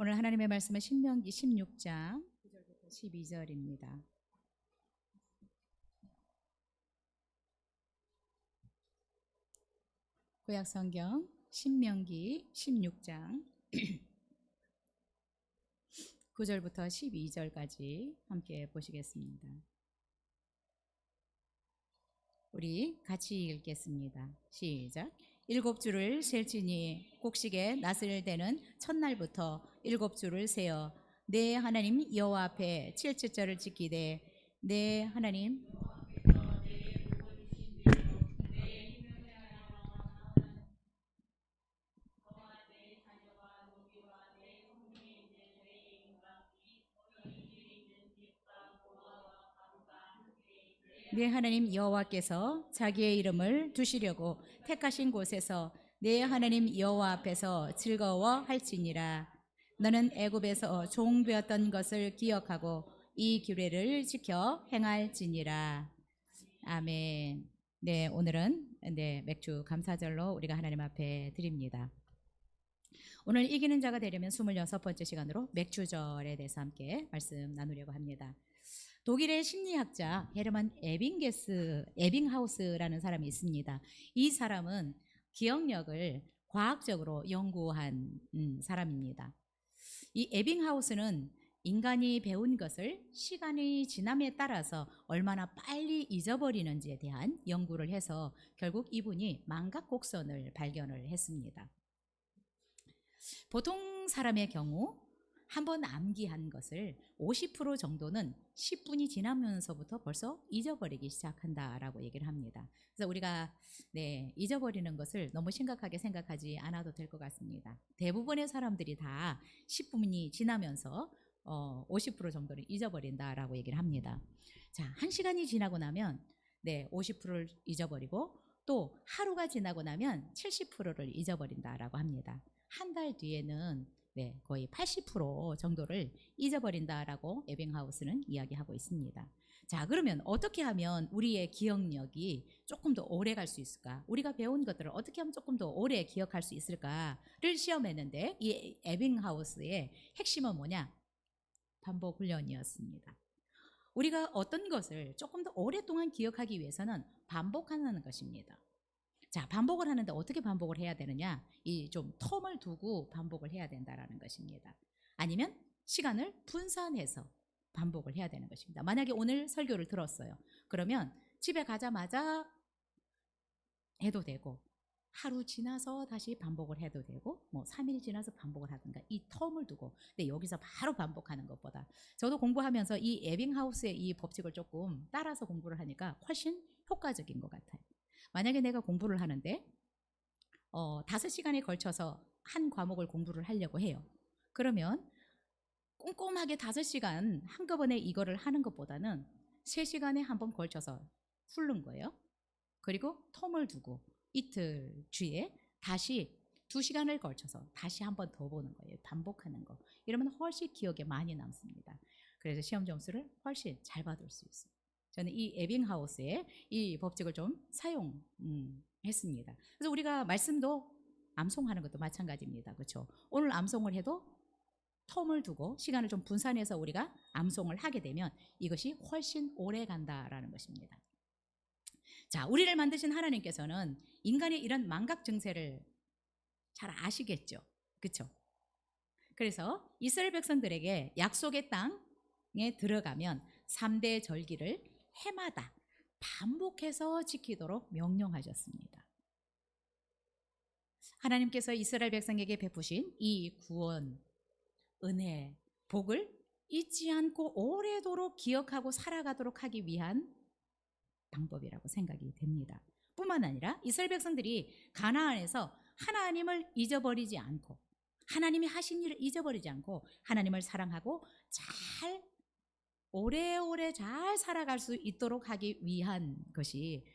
오늘 하나님의 말씀은 신명기 16장 9절부터 12절입니다. 구약 성경 신명기 16장 9절부터 12절까지 함께 보시겠습니다. 우리 같이 읽겠습니다. 시작. 7주를 셀지니 곡식에 낫을 대는 첫날부터 7주를 세어 내 하나님 여호와 앞에 7주절을 지키되 내 하나님 내 하나님 여호와께서 자기의 이름을 두시려고 택하신 곳에서 내 하나님 여호와 앞에서 즐거워할지니라. 너는 애굽에서 종되었던 것을 기억하고 이 규례를 지켜 행할지니라. 아멘. 네, 오늘은 맥주 감사절로 우리가 하나님 앞에 드립니다. 오늘 이기는 자가 되려면 26번째 시간으로 맥주절에 대해서 함께 말씀 나누려고 합니다. 독일의 심리학자 헤르만 에빙하우스라는 사람이 있습니다. 이 사람은 기억력을 과학적으로 연구한 사람입니다. 이 에빙하우스는 인간이 배운 것을 시간이 지남에 따라서 얼마나 빨리 잊어버리는지에 대한 연구를 해서 결국 이분이 망각곡선을 발견을 했습니다. 보통 사람의 경우 한 번 암기한 것을 50% 정도는 10분이 지나면서부터 벌써 잊어버리기 시작한다라고 얘기를 합니다. 그래서 우리가 잊어버리는 것을 너무 심각하게 생각하지 않아도 될 것 같습니다. 대부분의 사람들이 다 10분이 지나면서 50% 정도를 잊어버린다라고 얘기를 합니다. 자, 1시간이 지나고 나면 50%를 잊어버리고 또 하루가 지나고 나면 70%를 잊어버린다라고 합니다. 한 달 뒤에는 거의 80% 정도를 잊어버린다라고 에빙하우스는 이야기하고 있습니다. 자, 그러면 어떻게 하면 우리의 기억력이 조금 더 오래 갈 수 있을까? 우리가 배운 것들을 어떻게 하면 조금 더 오래 기억할 수 있을까를 시험했는데 이 에빙하우스의 핵심은 뭐냐? 반복 훈련이었습니다. 우리가 어떤 것을 조금 더 오랫동안 기억하기 위해서는 반복하는 것입니다. 자, 반복을 하는데 어떻게 반복을 해야 되느냐? 이 좀 텀을 두고 반복을 해야 된다라는 것입니다. 아니면 시간을 분산해서 반복을 해야 되는 것입니다. 만약에 오늘 설교를 들었어요. 그러면 집에 가자마자 해도 되고 하루 지나서 다시 반복을 해도 되고 3일 지나서 반복을 하든가 이 텀을 두고 근데 여기서 바로 반복하는 것보다 저도 공부하면서 이 에빙하우스의 이 법칙을 조금 따라서 공부를 하니까 훨씬 효과적인 것 같아요. 만약에 내가 공부를 하는데 5시간에 걸쳐서 한 과목을 공부를 하려고 해요. 그러면 꼼꼼하게 5시간 한꺼번에 이거를 하는 것보다는 3시간에 한 번 걸쳐서 훑는 거예요. 그리고 텀을 두고 이틀 뒤에 다시 2시간을 걸쳐서 다시 한 번 더 보는 거예요. 반복하는 거. 이러면 훨씬 기억에 많이 남습니다. 그래서 시험 점수를 훨씬 잘 받을 수 있어요. 저는 이 에빙하우스의 이 법칙을 좀 사용했습니다. 그래서 우리가 말씀도 암송하는 것도 마찬가지입니다. 그렇죠? 오늘 암송을 해도 텀을 두고 시간을 좀 분산해서 우리가 암송을 하게 되면 이것이 훨씬 오래 간다라는 것입니다. 자, 우리를 만드신 하나님께서는 인간의 이런 망각 증세를 잘 아시겠죠? 그렇죠? 그래서 이스라엘 백성들에게 약속의 땅에 들어가면 3대 절기를 해마다 반복해서 지키도록 명령하셨습니다. 하나님께서 이스라엘 백성에게 베푸신 이 구원, 은혜, 복을 잊지 않고 오래도록 기억하고 살아가도록 하기 위한 방법이라고 생각이 됩니다. 뿐만 아니라 이스라엘 백성들이 가나안에서 하나님을 잊어버리지 않고 하나님이 하신 일을 잊어버리지 않고 하나님을 사랑하고 잘 오래오래 잘 살아갈 수 있도록 하기 위한 것이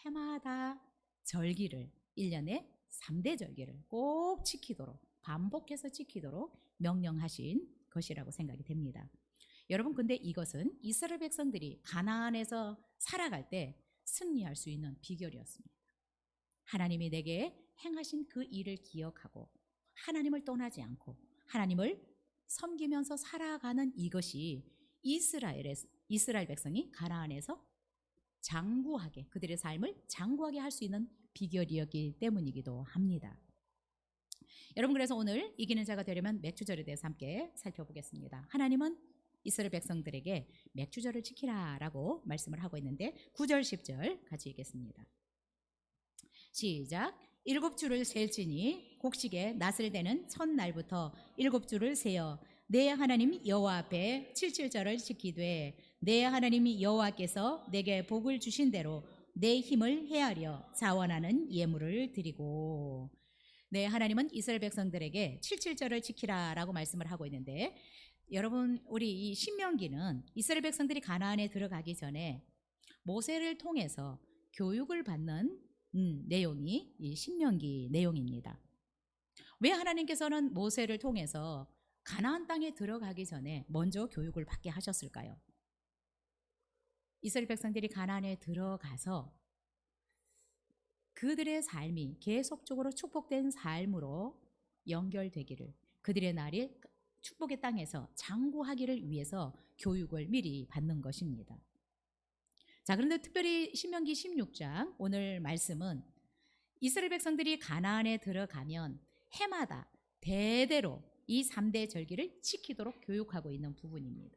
해마다 절기를 1년에 3대 절기를 꼭 지키도록 반복해서 지키도록 명령하신 것이라고 생각이 됩니다. 여러분, 근데 이것은 이스라엘 백성들이 가나안에서 살아갈 때 승리할 수 있는 비결이었습니다. 하나님이 내게 행하신 그 일을 기억하고 하나님을 떠나지 않고 하나님을 섬기면서 살아가는 이것이 이스라엘 백성이 가나안에서 장구하게, 그들의 삶을 장구하게 할 수 있는 비결이었기 때문이기도 합니다. 여러분, 그래서 오늘 이기는 자가 되려면 맥주절에 대해서 함께 살펴보겠습니다. 하나님은 이스라엘 백성들에게 맥주절을 지키라 라고 말씀을 하고 있는데 9절 10절 같이 읽겠습니다. 시작. 7주를 셀지니 곡식에 낫을 대는 첫날부터 7주를 세어 내 하나님 여호와 앞에 77절을 지키되 내 하나님 여호와께서 내게 복을 주신 대로 내 힘을 헤아려 자원하는 예물을 드리고. 네, 하나님은 이스라엘 백성들에게 77절을 지키라 라고 말씀을 하고 있는데, 여러분, 우리 이 신명기는 이스라엘 백성들이 가나안에 들어가기 전에 모세를 통해서 교육을 받는 내용이 이 신명기 내용입니다. 왜 하나님께서는 모세를 통해서 가나안 땅에 들어가기 전에 먼저 교육을 받게 하셨을까요? 이스라엘 백성들이 가나안에 들어가서 그들의 삶이 계속적으로 축복된 삶으로 연결되기를, 그들의 날이 축복의 땅에서 장구하기를 위해서 교육을 미리 받는 것입니다. 자, 그런데 특별히 신명기 16장 오늘 말씀은 이스라엘 백성들이 가나안에 들어가면 해마다 대대로 이 3대 절기를 지키도록 교육하고 있는 부분입니다.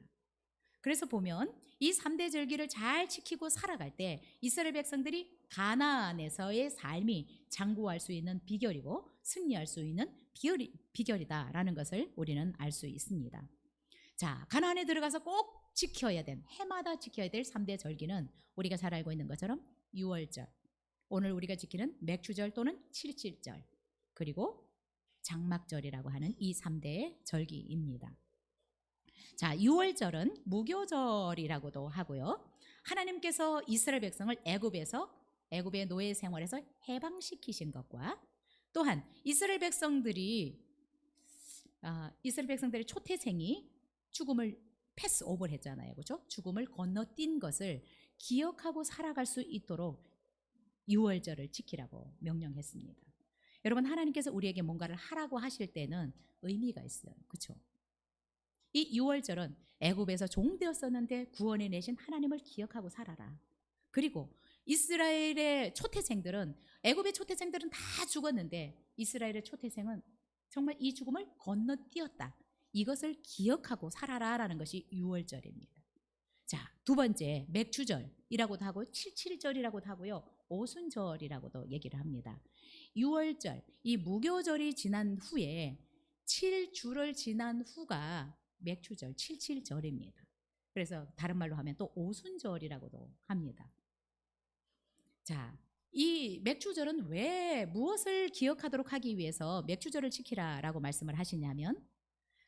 그래서 보면 이 3대 절기를 잘 지키고 살아갈 때 이스라엘 백성들이 가나안에서의 삶이 장구할 수 있는 비결이고 승리할 수 있는 비결이다라는 것을 우리는 알 수 있습니다. 자, 가나안에 들어가서 꼭 지켜야 된, 해마다 지켜야 될 3대 절기는 우리가 잘 알고 있는 것처럼 유월절, 오늘 우리가 지키는 맥주절 또는 칠칠절, 그리고 장막절이라고 하는 이 3대 절기입니다. 자, 유월절은 무교절이라고도 하고요. 하나님께서 이스라엘 백성을 애굽의 노예 생활에서 해방시키신 것과 또한 이스라엘 백성들의 초태생이 죽음을 패스오버를 했잖아요. 그렇죠? 죽음을 건너뛴 것을 기억하고 살아갈 수 있도록 유월절을 지키라고 명령했습니다. 여러분, 하나님께서 우리에게 뭔가를 하라고 하실 때는 의미가 있어요. 그렇죠? 이 유월절은 애굽에서 종되었었는데 구원해 내신 하나님을 기억하고 살아라. 그리고 이스라엘의 초태생들은, 애굽의 초태생들은 다 죽었는데 이스라엘의 초태생은 정말 이 죽음을 건너뛰었다. 이것을 기억하고 살아라라는 것이 유월절입니다. 자, 두 번째 맥주절이라고도 하고 칠칠절이라고도 하고요, 오순절이라고도 얘기를 합니다. 유월절, 이 무교절이 지난 후에 7주를 지난 후가 맥주절, 칠칠절입니다. 그래서 다른 말로 하면 또 오순절이라고도 합니다. 자, 이 맥주절은 왜, 무엇을 기억하도록 하기 위해서 맥주절을 지키라라고 말씀을 하시냐면,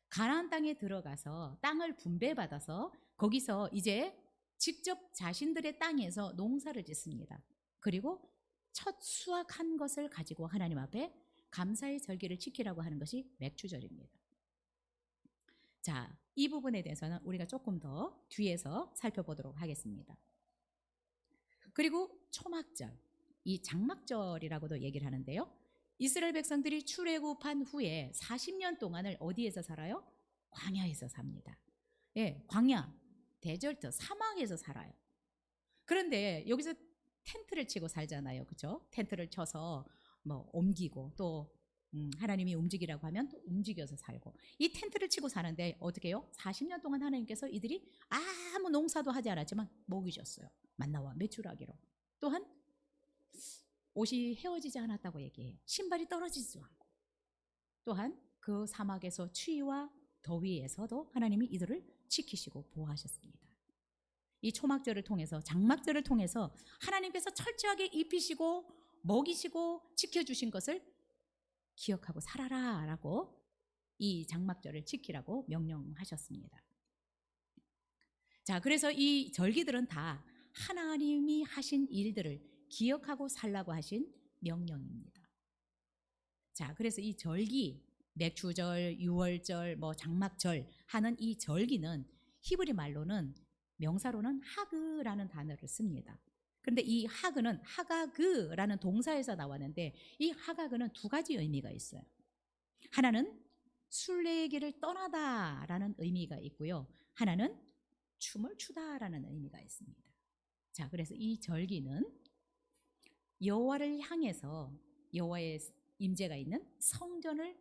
가나안 땅에 들어가서 땅을 분배받아서 거기서 이제 직접 자신들의 땅에서 농사를 짓습니다. 그리고 첫 수확한 것을 가지고 하나님 앞에 감사의 절기를 지키라고 하는 것이 맥주절입니다. 자, 이 부분에 대해서는 우리가 조금 더 뒤에서 살펴보도록 하겠습니다. 그리고 초막절, 이 장막절이라고도 얘기를 하는데요. 이스라엘 백성들이 출애굽한 후에 40년 동안을 어디에서 살아요? 광야에서 삽니다. 예, 광야, 데절트, 사막에서 살아요. 그런데 여기서 텐트를 치고 살잖아요. 그렇죠? 텐트를 쳐서 뭐 옮기고 또 하나님이 움직이라고 하면 또 움직여서 살고, 이 텐트를 치고 사는데 어떻게 해요? 40년 동안 하나님께서 이들이 아무 농사도 하지 않았지만 먹이 줬어요. 만나와 메추라기로. 또한 옷이 헤어지지 않았다고 얘기해요. 신발이 떨어지지도 않고. 또한 그 사막에서 추위와 더위에서도 하나님이 이들을 지키시고 보호하셨습니다. 이 초막절을 통해서, 장막절을 통해서 하나님께서 철저하게 입히시고 먹이시고 지켜주신 것을 기억하고 살아라 라고 이 장막절을 지키라고 명령하셨습니다. 자, 그래서 이 절기들은 다 하나님이 하신 일들을 기억하고 살라고 하신 명령입니다. 자, 그래서 이 절기, 맥주절, 유월절, 장막절 하는 이 절기는 히브리 말로는, 명사로는 하그라는 단어를 씁니다. 그런데 이 하그는 하가그라는 동사에서 나왔는데, 이 하가그는 두 가지 의미가 있어요. 하나는 순례의 길을 떠나다라는 의미가 있고요. 하나는 춤을 추다라는 의미가 있습니다. 자, 그래서 이 절기는 여호와를 향해서 여호와의 임재가 있는 성전을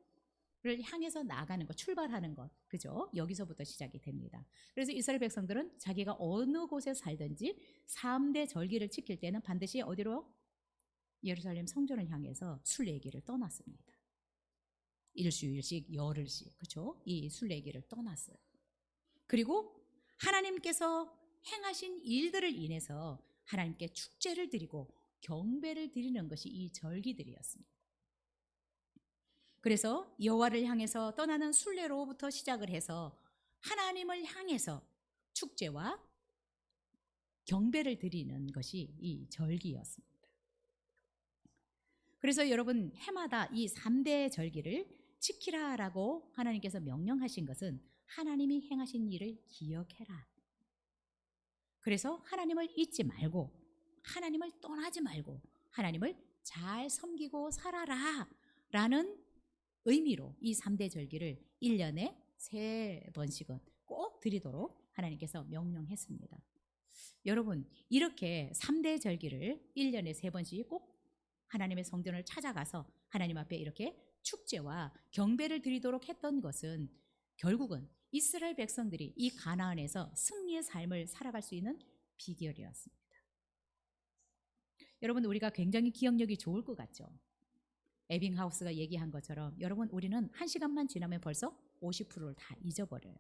향해서 나가는 것, 출발하는 것, 그죠? 여기서부터 시작이 됩니다. 그래서 이스라엘 백성들은 자기가 어느 곳에 살든지 3대 절기를 지킬 때는 반드시 어디로? 예루살렘 성전을 향해서 순례의 길을 떠났습니다. 일주일씩, 열흘씩, 그렇죠? 이 순례의 길을 떠났어요. 그리고 하나님께서 행하신 일들을 인해서 하나님께 축제를 드리고 경배를 드리는 것이 이 절기들이었습니다. 그래서 여호와를 향해서 떠나는 순례로부터 시작을 해서 하나님을 향해서 축제와 경배를 드리는 것이 이 절기였습니다. 그래서 여러분, 해마다 이 3대 절기를 지키라라고 하나님께서 명령하신 것은 하나님이 행하신 일을 기억해라. 그래서 하나님을 잊지 말고 하나님을 떠나지 말고 하나님을 잘 섬기고 살아라 라는 의미로 이 3대 절기를 1년에 3번씩은 꼭 드리도록 하나님께서 명령했습니다. 여러분, 이렇게 3대 절기를 1년에 3번씩 꼭 하나님의 성전을 찾아가서 하나님 앞에 이렇게 축제와 경배를 드리도록 했던 것은 결국은 이스라엘 백성들이 이 가나안에서 승리의 삶을 살아갈 수 있는 비결이었습니다. 여러분, 우리가 굉장히 기억력이 좋을 것 같죠? 에빙하우스가 얘기한 것처럼 여러분, 우리는 1시간만 지나면 벌써 50%를 다 잊어버려요.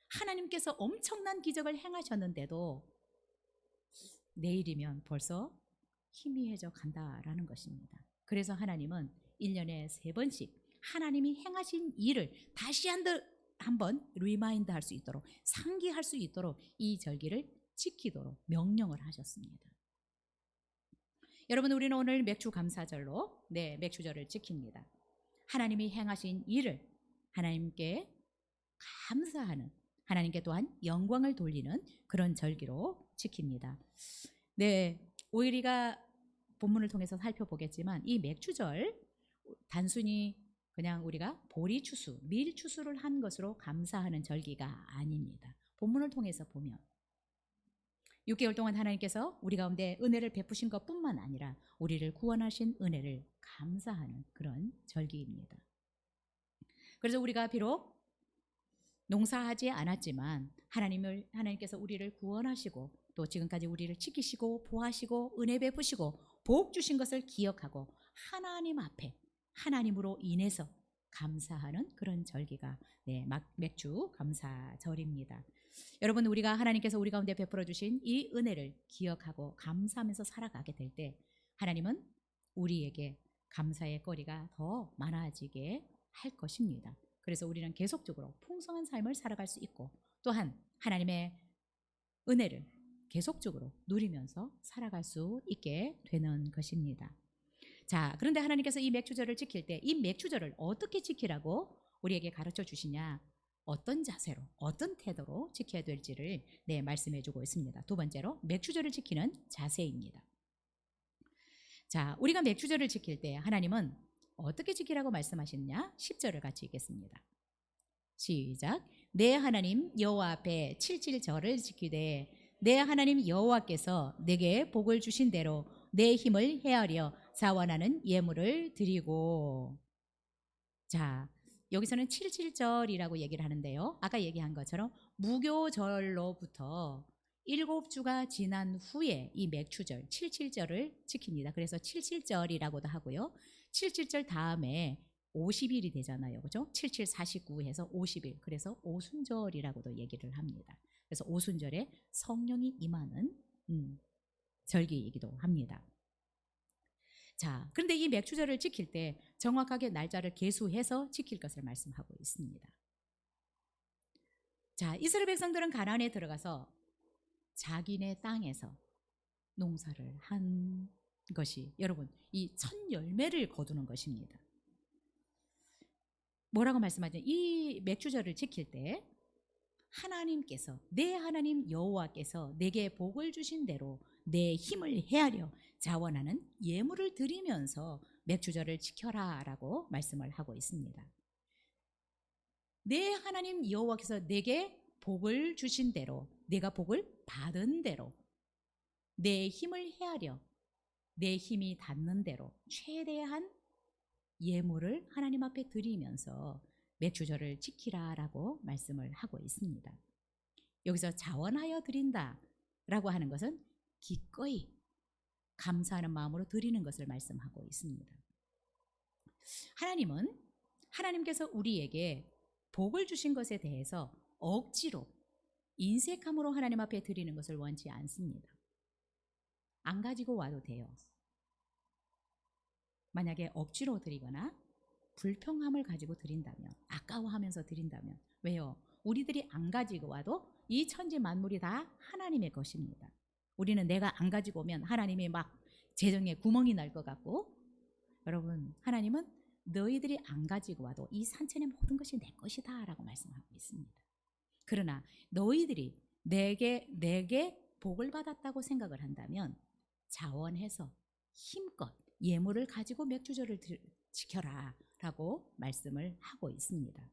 하나님께서 엄청난 기적을 행하셨는데도 내일이면 벌써 희미해져 간다라는 것입니다. 그래서 하나님은 1년에 3번씩 하나님이 행하신 일을 다시 한번 리마인드 할 수 있도록, 상기할 수 있도록 이 절기를 지키도록 명령을 하셨습니다. 여러분, 우리는 오늘 맥주 감사절로 맥주절을 지킵니다. 하나님이 행하신 일을 하나님께 감사하는, 하나님께 또한 영광을 돌리는 그런 절기로 지킵니다. 우리가 본문을 통해서 살펴보겠지만 이 맥주절 단순히 그냥 우리가 보리추수, 밀추수를 한 것으로 감사하는 절기가 아닙니다. 본문을 통해서 보면 6개월 동안 하나님께서 우리 가운데 은혜를 베푸신 것뿐만 아니라 우리를 구원하신 은혜를 감사하는 그런 절기입니다. 그래서 우리가 비록 농사하지 않았지만 하나님께서 우리를 구원하시고 또 지금까지 우리를 지키시고 보호하시고 은혜 베푸시고 복 주신 것을 기억하고 하나님 앞에 하나님으로 인해서 감사하는 그런 절기가 맥주 감사절입니다. 여러분, 우리가 하나님께서 우리 가운데 베풀어 주신 이 은혜를 기억하고 감사하면서 살아가게 될 때 하나님은 우리에게 감사의 거리가 더 많아지게 할 것입니다. 그래서 우리는 계속적으로 풍성한 삶을 살아갈 수 있고 또한 하나님의 은혜를 계속적으로 누리면서 살아갈 수 있게 되는 것입니다. 자, 그런데 하나님께서 이 맥주절을 지킬 때 이 맥주절을 어떻게 지키라고 우리에게 가르쳐 주시냐, 어떤 자세로, 어떤 태도로 지켜야 될지를 말씀해 주고 있습니다. 두 번째로 맥주절을 지키는 자세입니다. 자, 우리가 맥주절을 지킬 때 하나님은 어떻게 지키라고 말씀하셨냐? 10절을 같이 읽겠습니다. 시작. 내 하나님 여호와 앞에 칠칠절을 지키되 내 하나님 여호와께서 내게 복을 주신 대로 내 힘을 헤아려 자원하는 예물을 드리고. 자, 여기서는 칠칠절이라고 얘기를 하는데요. 아까 얘기한 것처럼 무교절로부터 7주가 지난 후에 이 맥주절, 칠칠절을 지킵니다. 그래서 칠칠절이라고도 하고요. 칠칠절 다음에 50일이 되잖아요. 그죠? 77, 49 해서 50일. 그래서 오순절이라고도 얘기를 합니다. 그래서 오순절에 성령이 임하는 절기이기도 합니다. 자, 그런데 이 맥주절을 지킬 때 정확하게 날짜를 계수해서 지킬 것을 말씀하고 있습니다. 자, 이스라엘 백성들은 가나안에 들어가서 자기네 땅에서 농사를 한 것이 여러분 이 첫 열매를 거두는 것입니다. 뭐라고 말씀하죠? 이 맥주절을 지킬 때 하나님께서, 내 하나님 여호와께서 내게 복을 주신 대로 내 힘을 헤아려 자원하는 예물을 드리면서 맥주절을 지켜라 라고 말씀을 하고 있습니다. 내 하나님 여호와께서 내게 복을 주신 대로, 내가 복을 받은 대로, 내 힘을 헤아려 내 힘이 닿는 대로 최대한 예물을 하나님 앞에 드리면서 맥주절을 지키라라고 말씀을 하고 있습니다. 여기서 자원하여 드린다라고 하는 것은 기꺼이 감사하는 마음으로 드리는 것을 말씀하고 있습니다. 하나님께서 우리에게 복을 주신 것에 대해서 억지로 인색함으로 하나님 앞에 드리는 것을 원치 않습니다. 안 가지고 와도 돼요. 만약에 억지로 드리거나 불평함을 가지고 드린다면, 아까워하면서 드린다면, 왜요? 우리들이 안 가지고 와도 이 천지 만물이 다 하나님의 것입니다. 우리는 내가 안 가지고 오면 하나님이 막 재정에 구멍이 날 것 같고, 여러분, 하나님은 너희들이 안 가지고 와도 이 산천의 모든 것이 내 것이다 라고 말씀하고 있습니다. 그러나 너희들이 내게 복을 받았다고 생각을 한다면 자원해서 힘껏 예물을 가지고 맥주절을 지켜라 라고 말씀을 하고 있습니다.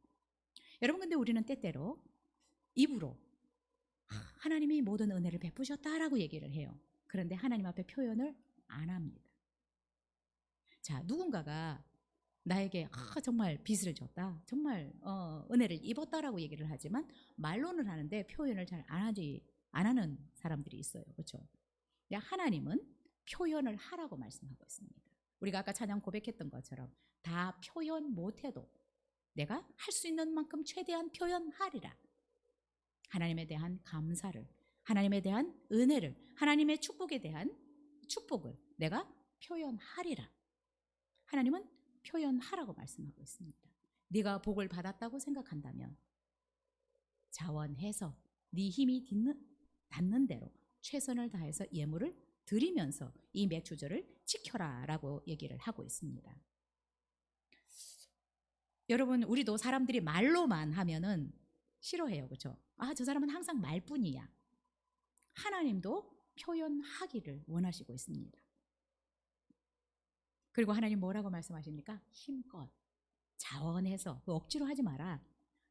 여러분, 근데 우리는 때때로 입으로 하나님이 모든 은혜를 베푸셨다라고 얘기를 해요. 그런데 하나님 앞에 표현을 안 합니다. 자, 누군가가 나에게 정말 빚을 줬다, 정말 은혜를 입었다라고 얘기를 하지만 말로는 하는데 표현을 잘 안 하는 사람들이 있어요. 그렇죠? 하나님은 표현을 하라고 말씀하고 있습니다. 우리가 아까 찬양 고백했던 것처럼 다 표현 못해도 내가 할 수 있는 만큼 최대한 표현하리라. 하나님에 대한 감사를, 하나님에 대한 은혜를, 하나님의 축복에 대한 축복을 내가 표현하리라. 하나님은 표현하라고 말씀하고 있습니다. 네가 복을 받았다고 생각한다면 자원해서 네 힘이 닿는 대로 최선을 다해서 예물을 드리면서 이 맥주절을 지켜라 라고 얘기를 하고 있습니다. 여러분, 우리도 사람들이 말로만 하면은 싫어해요. 그렇죠? 저 사람은 항상 말뿐이야. 하나님도 표현하기를 원하시고 있습니다. 그리고 하나님 뭐라고 말씀하십니까? 힘껏 자원해서 억지로 하지 마라.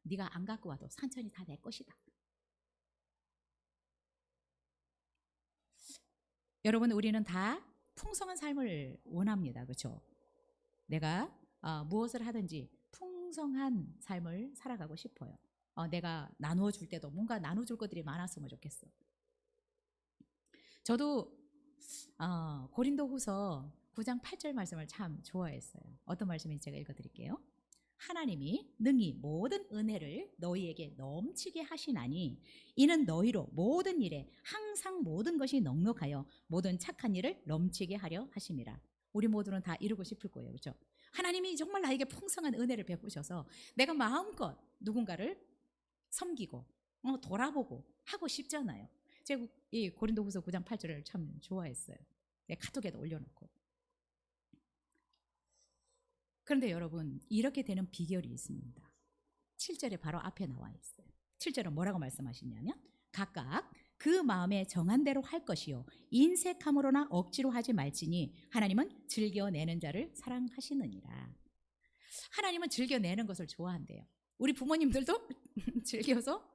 네가 안 갖고 와도 산천이 다 내 것이다. 여러분, 우리는 다 풍성한 삶을 원합니다. 그렇죠? 내가 무엇을 하든지 풍성한 삶을 살아가고 싶어요. 내가 나누어 줄 때도 뭔가 나눠줄 것들이 많았으면 좋겠어. 저도 고린도후서 9장 8절 말씀을 참 좋아했어요. 어떤 말씀인지 제가 읽어드릴게요. 하나님이 능히 모든 은혜를 너희에게 넘치게 하시나니 이는 너희로 모든 일에 항상 모든 것이 넉넉하여 모든 착한 일을 넘치게 하려 하심이라. 우리 모두는 다 이루고 싶을 거예요. 그렇죠? 하나님이 정말 나에게 풍성한 은혜를 베푸셔서 내가 마음껏 누군가를 섬기고 돌아보고 하고 싶잖아요. 제가 이 고린도후서 9장 8절을 참 좋아했어요. 카톡에도 올려놓고. 그런데 여러분, 이렇게 되는 비결이 있습니다. 7절에 바로 앞에 나와 있어요. 7절은 뭐라고 말씀하시냐면 각각 그 마음에 정한 대로 할 것이요 인색함으로나 억지로 하지 말지니 하나님은 즐겨내는 자를 사랑하시느니라. 하나님은 즐겨내는 것을 좋아한대요. 우리 부모님들도 즐겨서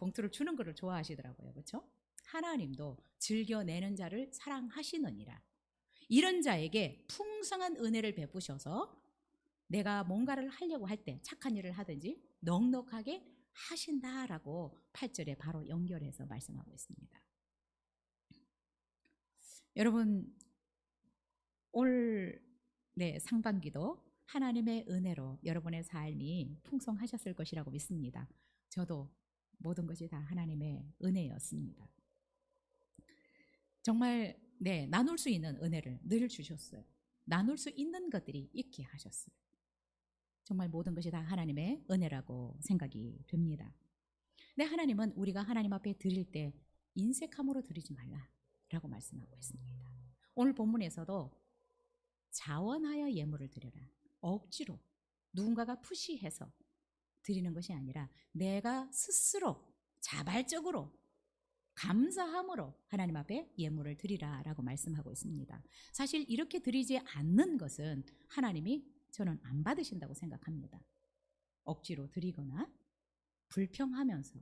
봉투를 주는 것을 좋아하시더라고요. 그렇죠? 하나님도 즐겨내는 자를 사랑하시느니라. 이런 자에게 풍성한 은혜를 베푸셔서 내가 뭔가를 하려고 할 때 착한 일을 하든지 넉넉하게 하신다라고 8절에 바로 연결해서 말씀하고 있습니다. 여러분, 올 상반기도 하나님의 은혜로 여러분의 삶이 풍성하셨을 것이라고 믿습니다. 저도 모든 것이 다 하나님의 은혜였습니다. 정말 나눌 수 있는 은혜를 늘 주셨어요. 나눌 수 있는 것들이 있게 하셨어요. 정말 모든 것이 다 하나님의 은혜라고 생각이 됩니다. 근데 하나님은 우리가 하나님 앞에 드릴 때 인색함으로 드리지 말라라고 말씀하고 있습니다. 오늘 본문에서도 자원하여 예물을 드려라. 억지로 누군가가 푸시해서 드리는 것이 아니라 내가 스스로 자발적으로 감사함으로 하나님 앞에 예물을 드리라라고 말씀하고 있습니다. 사실 이렇게 드리지 않는 것은 하나님이 저는 안 받으신다고 생각합니다. 억지로 드리거나 불평하면서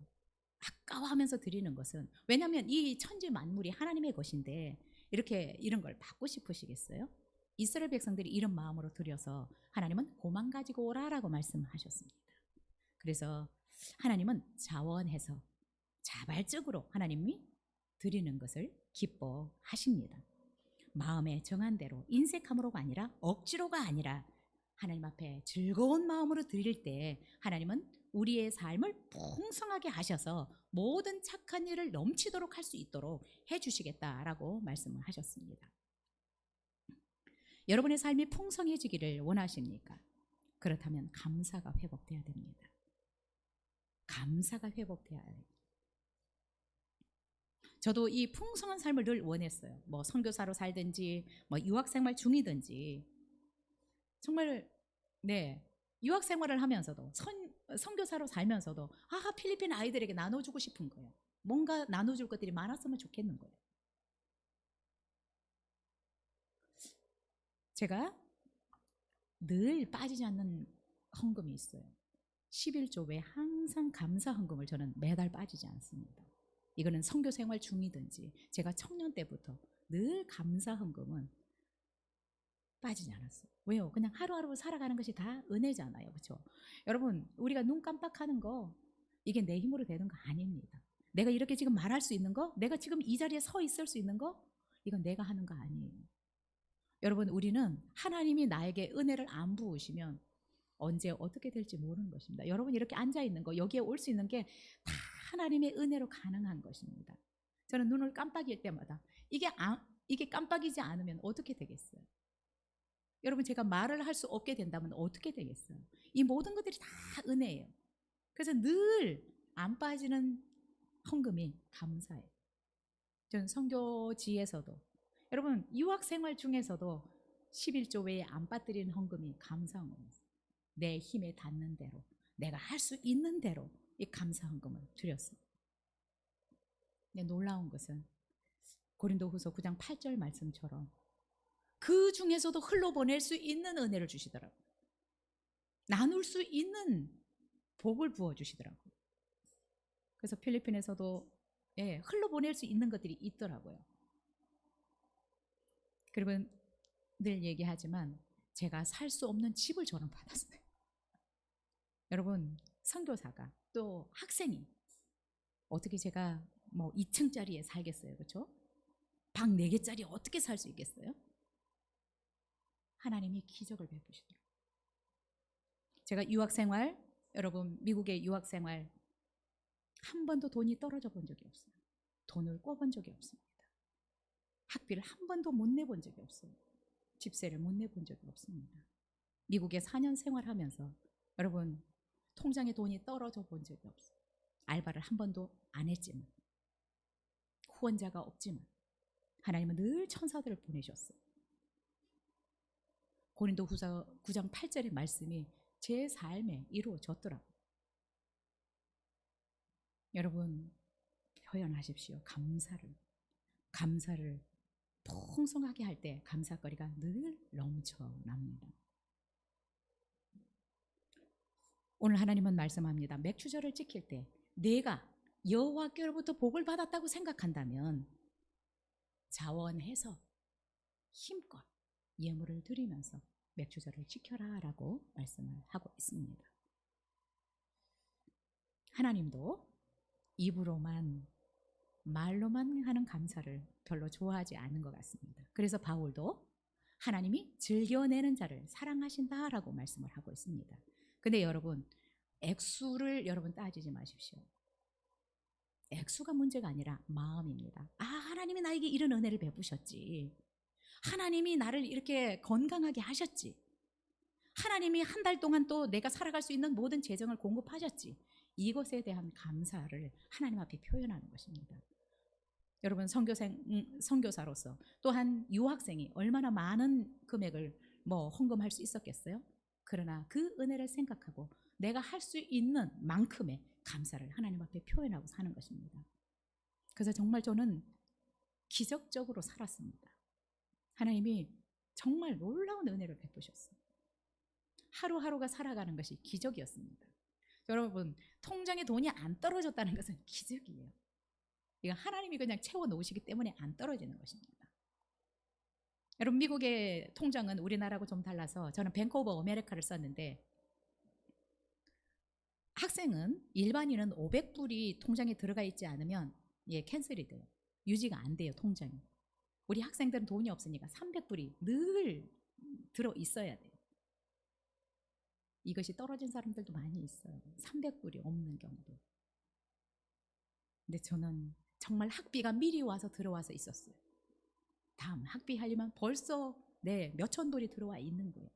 아까워하면서 드리는 것은, 왜냐하면 이 천지 만물이 하나님의 것인데 이렇게 이런 걸 받고 싶으시겠어요? 이스라엘 백성들이 이런 마음으로 드려서 하나님은 고만 가지고 오라라고 말씀하셨습니다. 그래서 하나님은 자원해서 자발적으로 하나님이 드리는 것을 기뻐하십니다. 마음에 정한 대로, 인색함으로가 아니라 억지로가 아니라 하나님 앞에 즐거운 마음으로 드릴 때 하나님은 우리의 삶을 풍성하게 하셔서 모든 착한 일을 넘치도록 할 수 있도록 해주시겠다라고 말씀을 하셨습니다. 여러분의 삶이 풍성해지기를 원하십니까? 그렇다면 감사가 회복돼야 됩니다. 감사가 회복돼야 해요. 저도 이 풍성한 삶을 늘 원했어요. 뭐 선교사로 살든지 뭐 유학생활 중이든지 정말 유학 생활을 하면서도 선교사로 살면서도 필리핀 아이들에게 나눠주고 싶은 거예요. 뭔가 나눠줄 것들이 많았으면 좋겠는 거예요. 제가 늘 빠지지 않는 헌금이 있어요. 11조 외에 항상 감사 헌금을 저는 매달 빠지지 않습니다. 이거는 선교 생활 중이든지 제가 청년 때부터 늘 감사 헌금은 빠지지 않았어요. 왜요? 그냥 하루하루 살아가는 것이 다 은혜잖아요. 그렇죠? 여러분, 우리가 눈 깜빡하는 거 이게 내 힘으로 되는 거 아닙니다. 내가 이렇게 지금 말할 수 있는 거, 내가 지금 이 자리에 서 있을 수 있는 거, 이건 내가 하는 거 아니에요. 여러분, 우리는 하나님이 나에게 은혜를 안 부으시면 언제 어떻게 될지 모르는 것입니다. 여러분이 이렇게 앉아 있는 거, 여기에 올 수 있는 게 다 하나님의 은혜로 가능한 것입니다. 저는 눈을 깜빡일 때마다 이게 깜빡이지 않으면 어떻게 되겠어요? 여러분, 제가 말을 할 수 없게 된다면 어떻게 되겠어요? 이 모든 것들이 다 은혜예요. 그래서 늘 안 빠지는 헌금이 감사예요. 저는 선교지에서도, 여러분 유학 생활 중에서도 11조 외에 안 빠뜨리는 헌금이 감사 헌금이에요. 내 힘에 닿는 대로, 내가 할 수 있는 대로 이 감사 헌금을 드렸어요. 근데 놀라운 것은 고린도후서 9장 8절 말씀처럼 그 중에서도 흘러보낼 수 있는 은혜를 주시더라고요. 나눌 수 있는 복을 부어주시더라고요. 그래서 필리핀에서도 흘러보낼 수 있는 것들이 있더라고요. 그리고 늘 얘기하지만 제가 살 수 없는 집을 저는 받았어요. 여러분, 선교사가 또 학생이 어떻게 제가 뭐 2층짜리에 살겠어요. 그렇죠? 방 4개짜리 어떻게 살 수 있겠어요? 하나님이 기적을 베푸시더라고요. 제가 유학생활, 여러분 미국의 유학생활 한 번도 돈이 떨어져 본 적이 없어요. 돈을 꿔본 적이 없습니다. 학비를 한 번도 못 내본 적이 없어요. 집세를 못 내본 적이 없습니다. 미국에 4년 생활하면서 여러분 통장에 돈이 떨어져 본 적이 없어요. 알바를 한 번도 안 했지만, 후원자가 없지만 하나님은 늘 천사들을 보내셨어요. 고린도후서 9장 8절의 말씀이 제 삶에 이루어졌더라고요. 여러분 표현하십시오. 감사를 풍성하게 할 때 감사거리가 늘 넘쳐납니다. 오늘 하나님은 말씀합니다. 맥추절을 지킬 때 내가 여호와께로부터 복을 받았다고 생각한다면 자원해서 힘껏 예물을 드리면서 맥추절을 지켜라 라고 말씀을 하고 있습니다. 하나님도 입으로만 말로만 하는 감사를 별로 좋아하지 않는 것 같습니다. 그래서 바울도 하나님이 즐겨내는 자를 사랑하신다라고 말씀을 하고 있습니다. 근데 여러분, 액수를 여러분 따지지 마십시오. 액수가 문제가 아니라 마음입니다. 하나님이 나에게 이런 은혜를 베푸셨지. 하나님이 나를 이렇게 건강하게 하셨지. 하나님이 한 달 동안 또 내가 살아갈 수 있는 모든 재정을 공급하셨지. 이것에 대한 감사를 하나님 앞에 표현하는 것입니다. 여러분, 선교사로서 또한 유학생이 얼마나 많은 금액을 헌금할 수 있었겠어요? 그러나 그 은혜를 생각하고 내가 할 수 있는 만큼의 감사를 하나님 앞에 표현하고 사는 것입니다. 그래서 정말 저는 기적적으로 살았습니다. 하나님이 정말 놀라운 은혜를 베푸셨어요. 하루하루가 살아가는 것이 기적이었습니다. 여러분, 통장에 돈이 안 떨어졌다는 것은 기적이에요. 이거 하나님이 그냥 채워 놓으시기 때문에 안 떨어지는 것입니다. 여러분, 미국의 통장은 우리나라하고 좀 달라서 저는 뱅크 오브 아메리카를 썼는데, 학생은 일반인은 500불이 통장에 들어가 있지 않으면 캔슬이 돼요. 유지가 안 돼요, 통장이. 우리 학생들은 돈이 없으니까 300불이 늘 들어 있어야 돼요. 이것이 떨어진 사람들도 많이 있어요. 300불이 없는 경우도. 근데 저는 정말 학비가 미리 와서 들어와서 있었어요. 다음 학비 하려면 벌써 몇천 불이 들어와 있는 거예요.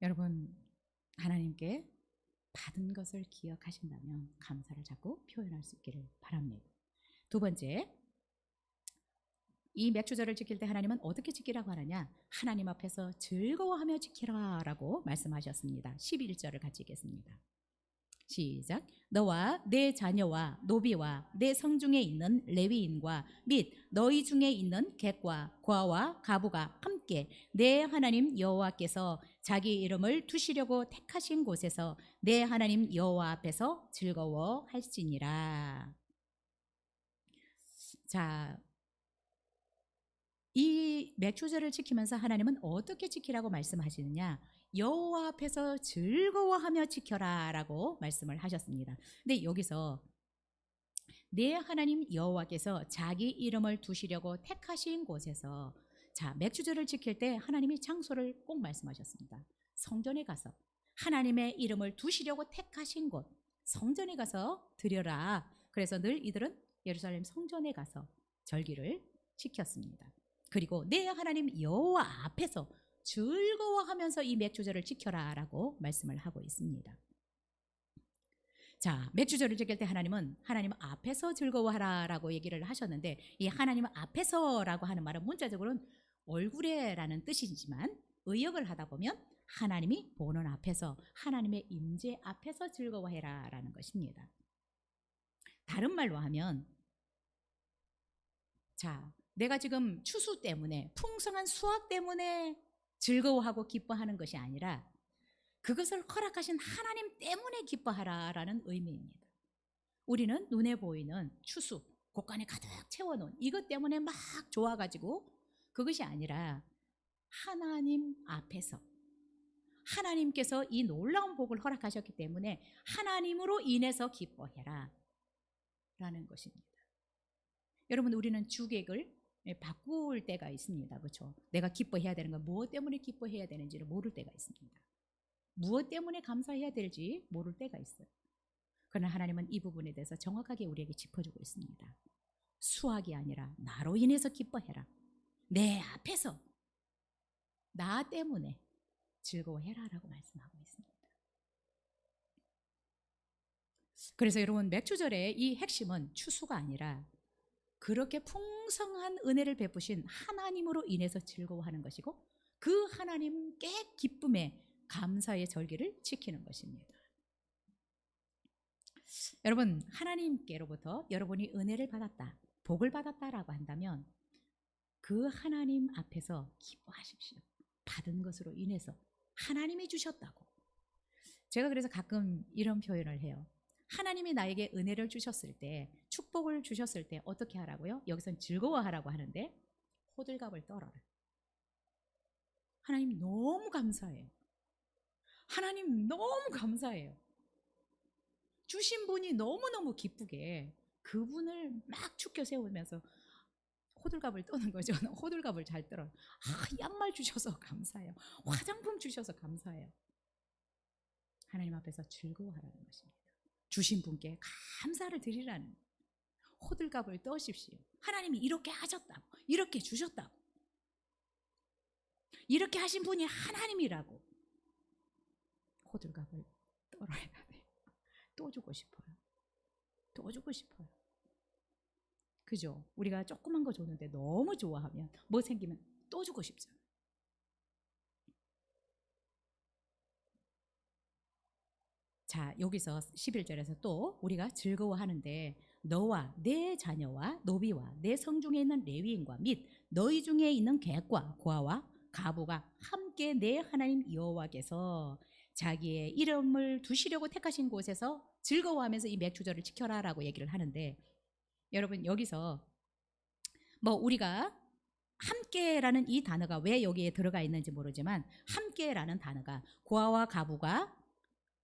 여러분, 하나님께 받은 것을 기억하신다면 감사를 자꾸 표현할 수 있기를 바랍니다. 두 번째, 이 맥주절을 지킬 때 하나님은 어떻게 지키라고 하느냐? 하나님 앞에서 즐거워하며 지키라 라고 말씀하셨습니다. 11절을 같이 읽겠습니다. 시작. 너와 내 자녀와 노비와 내 성중에 있는 레위인과 및 너희 중에 있는 객과 고아와 가부가 함께 내 하나님 여호와께서 자기 이름을 두시려고 택하신 곳에서 내 하나님 여호와 앞에서 즐거워할지니라. 자, 이 맥주절을 지키면서 하나님은 어떻게 지키라고 말씀하시느냐? 여호와 앞에서 즐거워하며 지켜라 라고 말씀을 하셨습니다. 근데 여기서 내 하나님 여호와께서 자기 이름을 두시려고 택하신 곳에서, 자, 맥주절을 지킬 때 하나님이 장소를 꼭 말씀하셨습니다. 성전에 가서 하나님의 이름을 두시려고 택하신 곳, 성전에 가서 드려라. 그래서 늘 이들은 예루살렘 성전에 가서 절기를 지켰습니다. 그리고 내 하나님 여호와 앞에서 즐거워하면서 이 맥주절을 지켜라 라고 말씀을 하고 있습니다. 자, 맥주절을 지킬 때 하나님은 하나님 앞에서 즐거워하라 라고 얘기를 하셨는데, 이 하나님 앞에서 라고 하는 말은 문자적으로는 얼굴에 라는 뜻이지만 의역을 하다 보면 하나님이 보는 앞에서, 하나님의 임재 앞에서 즐거워해라 라는 것입니다. 다른 말로 하면, 자, 내가 지금 추수 때문에, 풍성한 수확 때문에 즐거워하고 기뻐하는 것이 아니라 그것을 허락하신 하나님 때문에 기뻐하라라는 의미입니다. 우리는 눈에 보이는 추수, 곳간에 가득 채워놓은 이것 때문에 막 좋아가지고, 그것이 아니라 하나님 앞에서, 하나님께서 이 놀라운 복을 허락하셨기 때문에 하나님으로 인해서 기뻐해라 라는 것입니다. 여러분, 우리는 주객을 바꿀 때가 있습니다. 그렇죠? 내가 기뻐해야 되는 건 무엇 때문에 기뻐해야 되는지를 모를 때가 있습니다. 무엇 때문에 감사해야 될지 모를 때가 있어요. 그러나 하나님은 이 부분에 대해서 정확하게 우리에게 짚어주고 있습니다. 수학이 아니라 나로 인해서 기뻐해라. 내 앞에서 나 때문에 즐거워해라 라고 말씀하고 있습니다. 그래서 여러분, 맥주절의 이 핵심은 추수가 아니라 그렇게 풍성한 은혜를 베푸신 하나님으로 인해서 즐거워하는 것이고, 그 하나님께 기쁨의 감사의 절기를 지키는 것입니다. 여러분, 하나님께로부터 여러분이 은혜를 받았다, 복을 받았다라고 한다면 그 하나님 앞에서 기뻐하십시오. 받은 것으로 인해서 하나님이 주셨다고. 제가 그래서 가끔 이런 표현을 해요. 하나님이 나에게 은혜를 주셨을 때, 축복을 주셨을 때 어떻게 하라고요? 여기서는 즐거워하라고 하는데 호들갑을 떨어라. 하나님 너무 감사해요. 하나님 너무 감사해요. 주신 분이 너무너무 기쁘게 그분을 막 축켜 세우면서 호들갑을 떠는 거죠. 호들갑을 잘 떨어요. 양말 주셔서 감사해요. 화장품 주셔서 감사해요. 하나님 앞에서 즐거워하라는 것입니다. 주신 분께 감사를 드리라는, 호들갑을 떠십시오. 하나님이 이렇게 하셨다고, 이렇게 주셨다고, 이렇게 하신 분이 하나님이라고 호들갑을 떨어야 돼요. 또 주고 싶어요. 또 주고 싶어요. 그죠? 우리가 조그만 거 줬는데 너무 좋아하면 뭐 생기면 또 주고 싶잖아요. 자, 여기서 11절에서 또 우리가 즐거워하는데, 너와 내 자녀와 노비와 내 성중에 있는 레위인과 및 너희 중에 있는 객과 고아와 가부가 함께 즐겁게 내 하나님 여호와께서 자기의 이름을 두시려고 택하신 곳에서 즐거워하면서 이 맥주절을 지켜라라고 얘기를 하는데, 여러분 여기서 뭐 우리가 함께라는 이 단어가 왜 여기에 들어가 있는지 모르지만, 함께라는 단어가 고아와 가부가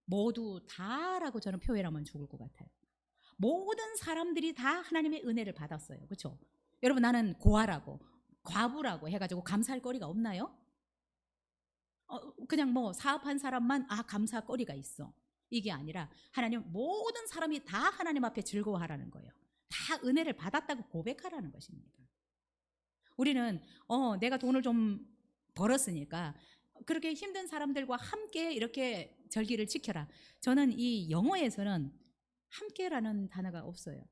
모두 다라고 저는 표현하면 좋을 것 같아요. 모든 사람들이 다 하나님의 은혜를 받았어요. 그렇죠? 여러분, 나는 고아라고 과부라고 해가지고 감사할 거리가 없나요? 그냥 뭐 사업한 사람만 감사거리가 있어, 이게 아니라 하나님 모든 사람이 다 하나님 앞에 즐거워하라는 거예요. 다 은혜를 받았다고 고백하라는 것입니다. 우리는 내가 돈을 좀 벌었으니까 그렇게 힘든 사람들과 함께 이렇게 절기를 지켜라. 저는 이 영어에서는 함께라는 단어가 없어요.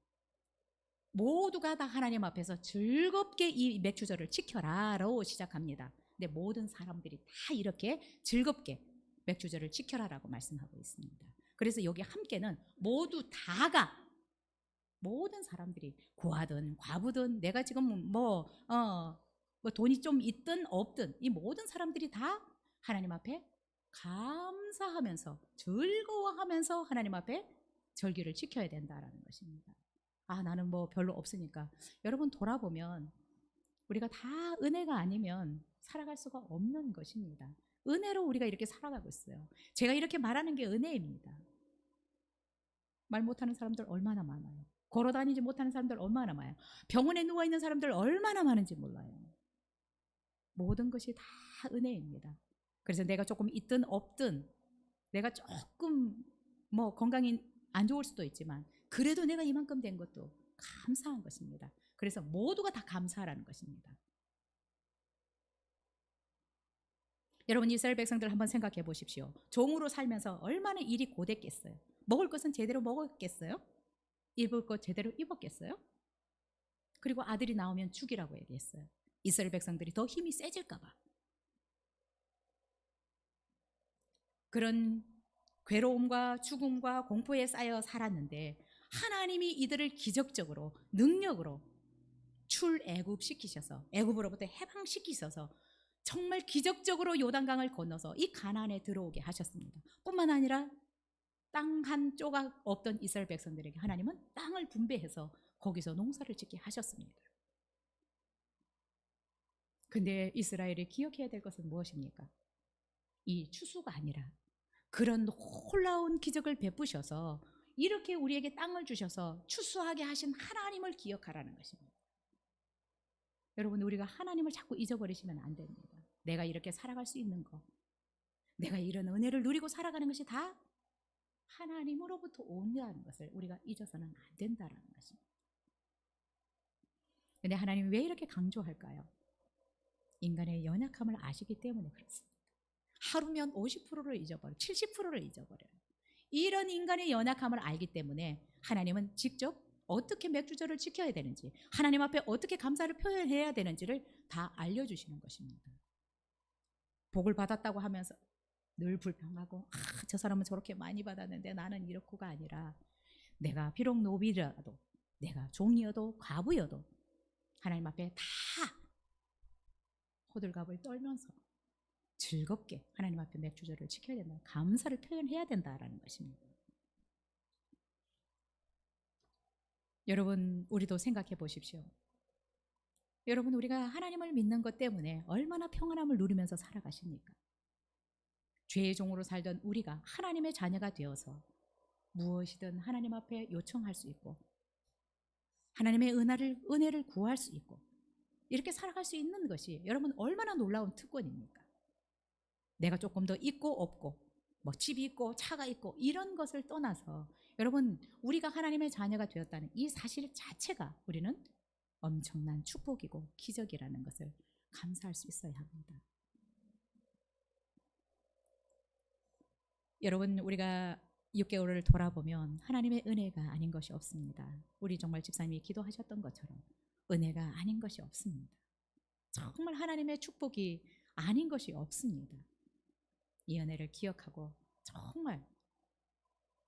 모두가 다 하나님 앞에서 즐겁게 이 맥주절을 지켜라로 시작합니다. 근데 모든 사람들이 다 이렇게 즐겁게 맥주절을 지켜라라고 말씀하고 있습니다. 그래서 여기 함께는 모두 다가, 모든 사람들이 고아든 과부든 내가 지금 뭐 돈이 좀 있든 없든 이 모든 사람들이 다 하나님 앞에 감사하면서 즐거워하면서 하나님 앞에 절기를 지켜야 된다라는 것입니다. 나는 뭐 별로 없으니까. 여러분 돌아보면 우리가 다 은혜가 아니면 살아갈 수가 없는 것입니다. 은혜로 우리가 이렇게 살아가고 있어요. 제가 이렇게 말하는 게 은혜입니다. 말 못하는 사람들 얼마나 많아요. 걸어다니지 못하는 사람들 얼마나 많아요. 병원에 누워있는 사람들 얼마나 많은지 몰라요. 모든 것이 다 은혜입니다. 그래서 내가 조금 있든 없든, 내가 조금 뭐 건강이 안 좋을 수도 있지만 그래도 내가 이만큼 된 것도 감사한 것입니다. 그래서 모두가 다 감사하라는 것입니다. 여러분, 이스라엘 백성들 한번 생각해 보십시오. 종으로 살면서 얼마나 일이 고됐겠어요. 먹을 것은 제대로 먹었겠어요? 입을 것 제대로 입었겠어요? 그리고 아들이 나오면 죽이라고 얘기했어요. 이스라엘 백성들이 더 힘이 세질까 봐. 그런 괴로움과 죽음과 공포에 쌓여 살았는데 하나님이 이들을 기적적으로 능력으로 출애굽시키셔서, 애굽으로부터 해방시키셔서 정말 기적적으로 요단강을 건너서 이 가나안에 들어오게 하셨습니다. 뿐만 아니라 땅 한 조각 없던 이스라엘 백성들에게 하나님은 땅을 분배해서 거기서 농사를 짓게 하셨습니다. 근데 이스라엘이 기억해야 될 것은 무엇입니까? 이 추수가 아니라 그런 놀라운 기적을 베푸셔서 이렇게 우리에게 땅을 주셔서 추수하게 하신 하나님을 기억하라는 것입니다. 여러분, 우리가 하나님을 자꾸 잊어버리시면 안 됩니다. 내가 이렇게 살아갈 수 있는 것, 내가 이런 은혜를 누리고 살아가는 것이 다 하나님으로부터 온다는 것을 우리가 잊어서는 안 된다는 것입니다. 근데 하나님이 왜 이렇게 강조할까요? 인간의 연약함을 아시기 때문에 그렇습니다. 하루면 50%를 잊어버려요. 70%를 잊어버려요. 이런 인간의 연약함을 알기 때문에 하나님은 직접 어떻게 맥주절을 지켜야 되는지, 하나님 앞에 어떻게 감사를 표현해야 되는지를 다 알려주시는 것입니다. 복을 받았다고 하면서 늘 불평하고 저 사람은 저렇게 많이 받았는데 나는 이렇고가 아니라, 내가 비록 노비라도, 내가 종이어도 과부여도 하나님 앞에 다 호들갑을 떨면서 즐겁게 하나님 앞에 맥주절을 지켜야 된다, 감사를 표현해야 된다라는 것입니다. 여러분, 우리도 생각해 보십시오. 여러분, 우리가 하나님을 믿는 것 때문에 얼마나 평안함을 누리면서 살아가십니까? 죄의 종으로 살던 우리가 하나님의 자녀가 되어서 무엇이든 하나님 앞에 요청할 수 있고 하나님의 은혜를 구할 수 있고 이렇게 살아갈 수 있는 것이 여러분 얼마나 놀라운 특권입니까? 내가 조금 더 있고 없고 뭐 집이 있고 차가 있고 이런 것을 떠나서 여러분, 우리가 하나님의 자녀가 되었다는 이 사실 자체가 우리는 엄청난 축복이고 기적이라는 것을 감사할 수 있어야 합니다. 여러분, 우리가 6개월을 돌아보면 하나님의 은혜가 아닌 것이 없습니다. 우리 정말 집사님이 기도하셨던 것처럼 은혜가 아닌 것이 없습니다. 정말 하나님의 축복이 아닌 것이 없습니다. 이 은혜를 기억하고 정말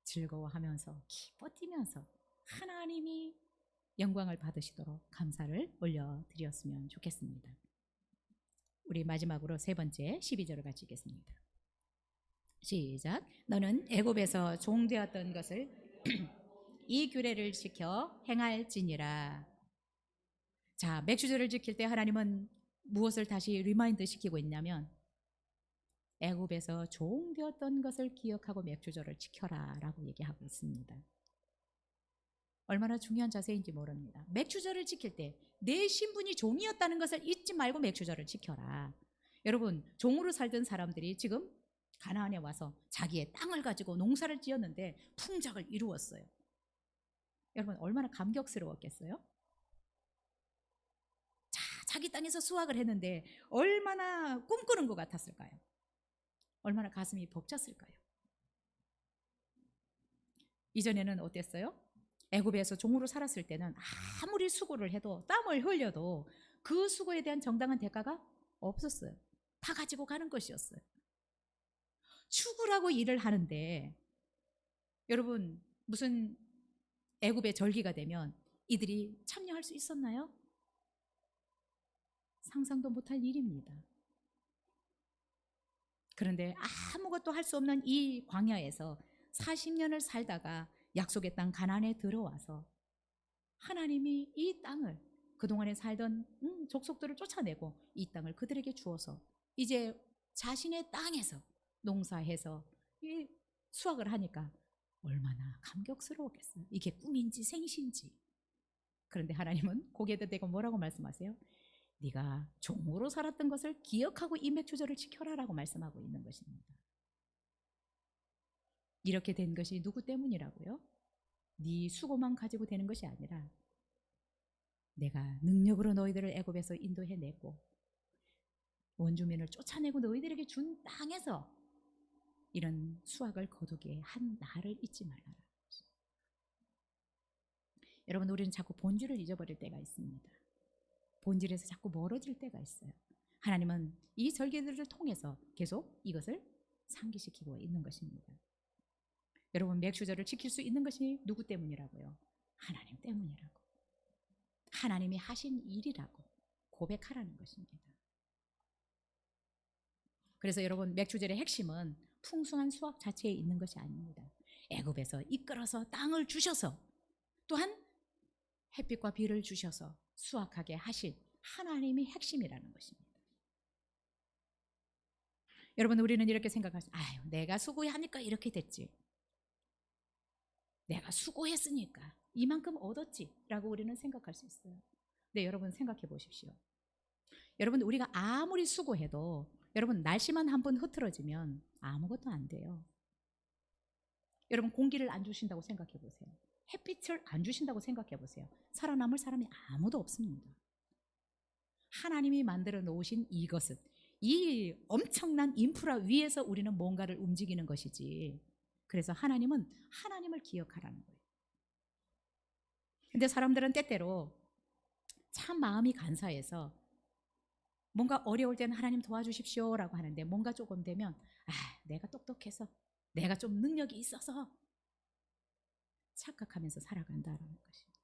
즐거워하면서 기뻐 뛰면서 하나님이 영광을 받으시도록 감사를 올려드렸으면 좋겠습니다. 우리 마지막으로 세 번째 12절을 같이 읽겠습니다. 시작. 너는 애굽에서 종되었던 것을 이 규례를 지켜 행할지니라. 자, 맥주절을 지킬 때 하나님은 무엇을 다시 리마인드 시키고 있냐면 애굽에서 종되었던 것을 기억하고 맥주절을 지켜라 라고 얘기하고 있습니다. 얼마나 중요한 자세인지 모릅니다. 맥주절을 지킬 때 내 신분이 종이었다는 것을 잊지 말고 맥주절을 지켜라. 여러분, 종으로 살던 사람들이 지금 가나안에 와서 자기의 땅을 가지고 농사를 지었는데 풍작을 이루었어요. 여러분, 얼마나 감격스러웠겠어요? 자, 자기 땅에서 수확을 했는데 얼마나 꿈꾸는 것 같았을까요? 얼마나 가슴이 벅찼을까요? 이전에는 어땠어요? 애굽에서 종으로 살았을 때는 아무리 수고를 해도 땀을 흘려도 그 수고에 대한 정당한 대가가 없었어요. 다 가지고 가는 것이었어요. 추구라고 일을 하는데 여러분 무슨 애굽의 절기가 되면 이들이 참여할 수 있었나요? 상상도 못할 일입니다. 그런데 아무것도 할 수 없는 이 광야에서 40년을 살다가 약속의 땅 가나안에 들어와서 하나님이 이 땅을 그동안에 살던 족속들을 쫓아내고 이 땅을 그들에게 주어서 이제 자신의 땅에서 농사해서 이 수확을 하니까 얼마나 감격스러웠겠어요. 이게 꿈인지 생신지. 그런데 하나님은 고개도 대고 뭐라고 말씀하세요? 네가 종으로 살았던 것을 기억하고 이 맥주절을 지켜라라고 말씀하고 있는 것입니다. 이렇게 된 것이 누구 때문이라고요? 네 수고만 가지고 되는 것이 아니라 내가 능력으로 너희들을 애굽에서 인도해내고 원주민을 쫓아내고 너희들에게 준 땅에서 이런 수확을 거두게 한 나를 잊지 말아라. 여러분, 우리는 자꾸 본질을 잊어버릴 때가 있습니다. 본질에서 자꾸 멀어질 때가 있어요. 하나님은 이 절기들을 통해서 계속 이것을 상기시키고 있는 것입니다. 여러분, 맥주절을 지킬 수 있는 것이 누구 때문이라고요? 하나님 때문이라고. 하나님이 하신 일이라고 고백하라는 것입니다. 그래서 여러분, 맥주절의 핵심은 풍성한 수확 자체에 있는 것이 아닙니다. 애굽에서 이끌어서 땅을 주셔서 또한 햇빛과 비를 주셔서 수확하게 하실 하나님이 핵심이라는 것입니다. 여러분, 우리는 이렇게 생각하죠. 아유, 내가 수고하니까 이렇게 됐지. 내가 수고했으니까 이만큼 얻었지 라고 우리는 생각할 수 있어요. 네, 여러분 생각해 보십시오. 여러분, 우리가 아무리 수고해도 여러분 날씨만 한번 흐트러지면 아무것도 안 돼요. 여러분, 공기를 안 주신다고 생각해 보세요. 햇빛을 안 주신다고 생각해 보세요. 살아남을 사람이 아무도 없습니다. 하나님이 만들어 놓으신 이것은 이 엄청난 인프라 위에서 우리는 뭔가를 움직이는 것이지. 그래서 하나님은 하나님을 기억하라는 거예요. 근데 사람들은 때때로 참 마음이 간사해서 뭔가 어려울 때는 하나님 도와주십시오라고 하는데 뭔가 조금 되면 내가 똑똑해서 내가 좀 능력이 있어서 착각하면서 살아간다라는 것입니다.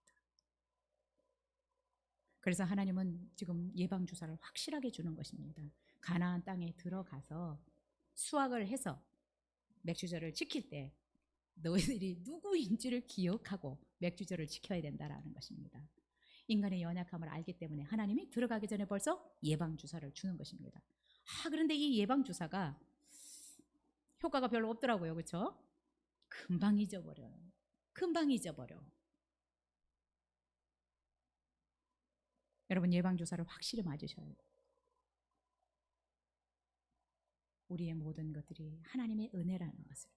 그래서 하나님은 지금 예방주사를 확실하게 주는 것입니다. 가나안 땅에 들어가서 수확을 해서 맥주절을 지킬 때 너희들이 누구인지를 기억하고 맥주절을 지켜야 된다라는 것입니다. 인간의 연약함을 알기 때문에 하나님이 들어가기 전에 벌써 예방주사를 주는 것입니다. 그런데 이 예방주사가 효과가 별로 없더라고요. 그렇죠? 금방 잊어버려요. 금방 잊어버려. 여러분, 예방주사를 확실히 맞으셔야 돼요. 우리의 모든 것들이 하나님의 은혜라는 것을,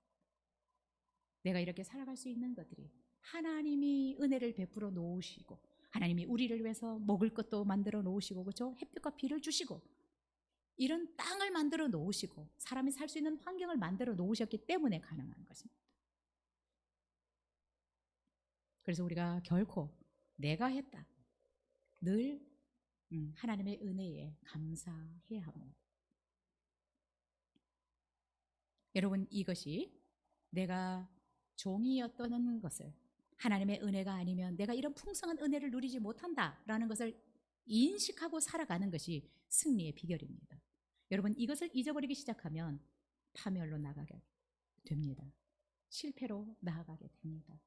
내가 이렇게 살아갈 수 있는 것들이 하나님이 은혜를 베풀어 놓으시고 하나님이 우리를 위해서 먹을 것도 만들어 놓으시고, 그렇죠? 햇빛과 비를 주시고 이런 땅을 만들어 놓으시고 사람이 살 수 있는 환경을 만들어 놓으셨기 때문에 가능한 것입니다. 그래서 우리가 결코 내가 했다, 늘 하나님의 은혜에 감사해야 합니다. 여러분, 이것이 내가 종이었던 것을, 하나님의 은혜가 아니면 내가 이런 풍성한 은혜를 누리지 못한다라는 것을 인식하고 살아가는 것이 승리의 비결입니다. 여러분, 이것을 잊어버리기 시작하면 파멸로 나가게 됩니다. 실패로 나아가게 됩니다.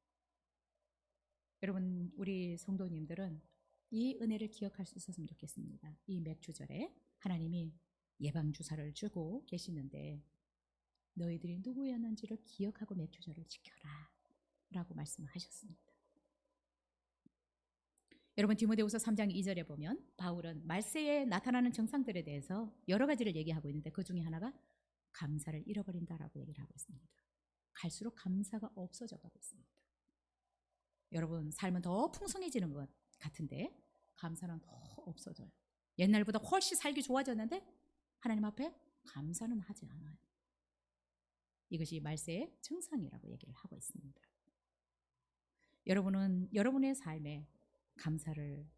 여러분, 우리 성도님들은 이 은혜를 기억할 수 있었으면 좋겠습니다. 이 맥주절에 하나님이 예방주사를 주고 계시는데 너희들이 누구였는지를 기억하고 맥주절을 지켜라 라고 말씀하셨습니다. 여러분, 디모데후서 3장 2절에 보면 바울은 말세에 나타나는 증상들에 대해서 여러 가지를 얘기하고 있는데 그 중에 하나가 감사를 잃어버린다라고 얘기를 하고 있습니다. 갈수록 감사가 없어져 가고 있습니다. 여러분, 삶은 더 풍성해지는 것 같은데 감사는 더 없어져요. 옛날보다 훨씬 살기 좋아졌는데 하나님 앞에 감사는 하지 않아요. 이것이 말세의 증상이라고 얘기를 하고 있습니다. 여러분은 여러분의 삶에 감사를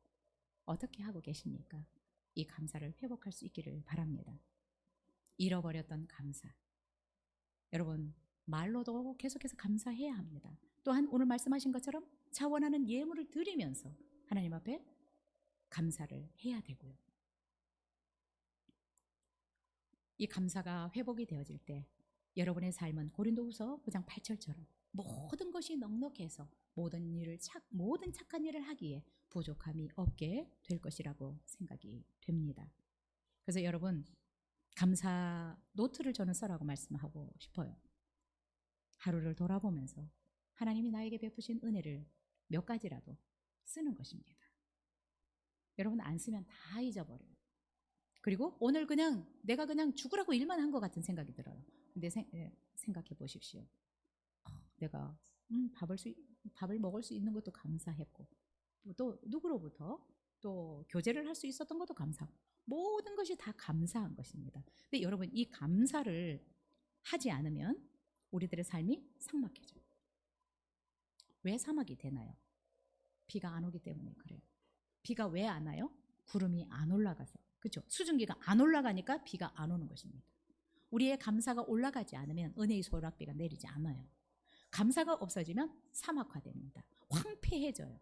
어떻게 하고 계십니까? 이 감사를 회복할 수 있기를 바랍니다. 잃어버렸던 감사. 여러분, 말로도 계속해서 감사해야 합니다. 또한 오늘 말씀하신 것처럼 자원하는 예물을 드리면서 하나님 앞에 감사를 해야 되고요. 이 감사가 회복이 되어질 때 여러분의 삶은 고린도후서 9장 8절처럼 모든 것이 넉넉해서 모든 착한 일을 하기에 부족함이 없게 될 것이라고 생각이 됩니다. 그래서 여러분, 감사 노트를 저는 써라고 말씀하고 싶어요. 하루를 돌아보면서 하나님이 나에게 베푸신 은혜를 몇 가지라도 쓰는 것입니다. 여러분, 안 쓰면 다 잊어버려요. 그리고 오늘 내가 그냥 죽으라고 일만 한 것 같은 생각이 들어요. 근데 생각해 보십시오. 내가 밥을 먹을 수 있는 것도 감사했고, 또 누구로부터 또 교제를 할 수 있었던 것도 감사하고, 모든 것이 다 감사한 것입니다. 근데 여러분, 이 감사를 하지 않으면 우리들의 삶이 삭막해져요. 왜 사막이 되나요? 비가 안 오기 때문에 그래요. 비가 왜 안 와요? 구름이 안 올라가서. 그렇죠? 수증기가 안 올라가니까 비가 안 오는 것입니다. 우리의 감사가 올라가지 않으면 은혜의 소낙비가 내리지 않아요. 감사가 없어지면 사막화됩니다. 황폐해져요.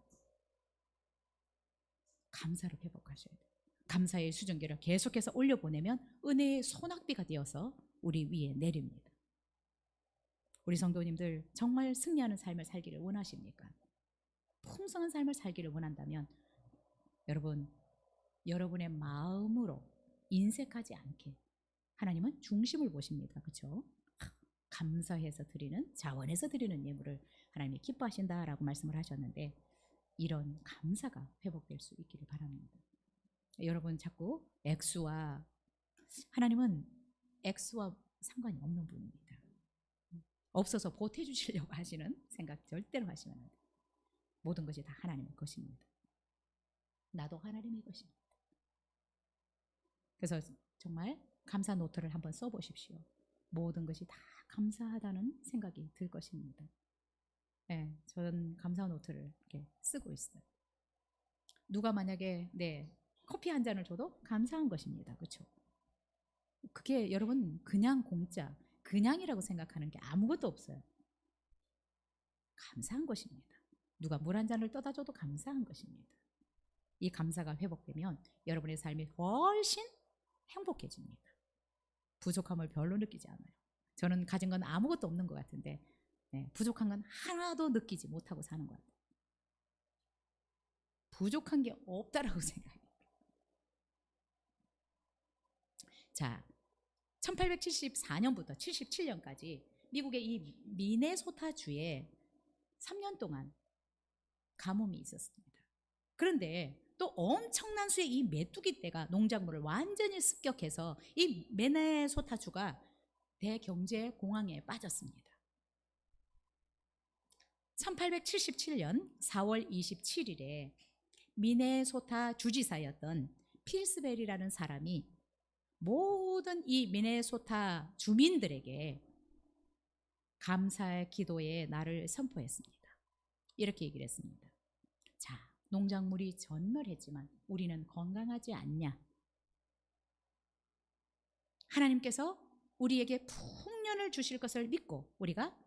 감사를 회복하셔야 돼요. 감사의 수증기를 계속해서 올려보내면 은혜의 소낙비가 되어서 우리 위에 내립니다. 우리 성도님들, 정말 승리하는 삶을 살기를 원하십니까? 풍성한 삶을 살기를 원한다면 여러분의 마음으로 인색하지 않게 하나님은 중심을 보십니다. 그렇죠? 감사해서 드리는, 자원해서 드리는 예물을 하나님이 기뻐하신다라고 말씀을 하셨는데 이런 감사가 회복될 수 있기를 바랍니다. 여러분, 자꾸 하나님은 액수와 상관이 없는 분입니다. 없어서 보태주시려고 하시는 생각 절대로 하시면 안 돼요. 모든 것이 다 하나님의 것입니다. 나도 하나님의 것입니다. 그래서 정말 감사 노트를 한번 써보십시오. 모든 것이 다 감사하다는 생각이 들 것입니다. 네, 저는 감사 노트를 이렇게 쓰고 있어요. 누가 만약에 커피 한 잔을 줘도 감사한 것입니다. 그렇죠? 그게 여러분 그냥 공짜, 그냥이라고 생각하는 게 아무것도 없어요. 감사한 것입니다. 누가 물 한 잔을 떠다 줘도 감사한 것입니다. 이 감사가 회복되면 여러분의 삶이 훨씬 행복해집니다. 부족함을 별로 느끼지 않아요. 저는 가진 건 아무것도 없는 것 같은데 부족한 건 하나도 느끼지 못하고 사는 것 같아요. 부족한 게 없다라고 생각해요. 자, 1874년부터 77년까지 미국의 이 미네소타 주에 3년 동안 가뭄이 있었습니다. 그런데 또 엄청난 수의 이 메뚜기 떼가 농작물을 완전히 습격해서 이 미네소타 주가 대경제 공황에 빠졌습니다. 1877년 4월 27일에 미네소타 주지사였던 필스벨이라는 사람이 모든 이 미네소타 주민들에게 감사의 기도의 날을 선포했습니다. 이렇게 얘기를 했습니다. 자, 농작물이 전멸했지만 우리는 건강하지 않냐? 하나님께서 우리에게 풍년을 주실 것을 믿고 우리가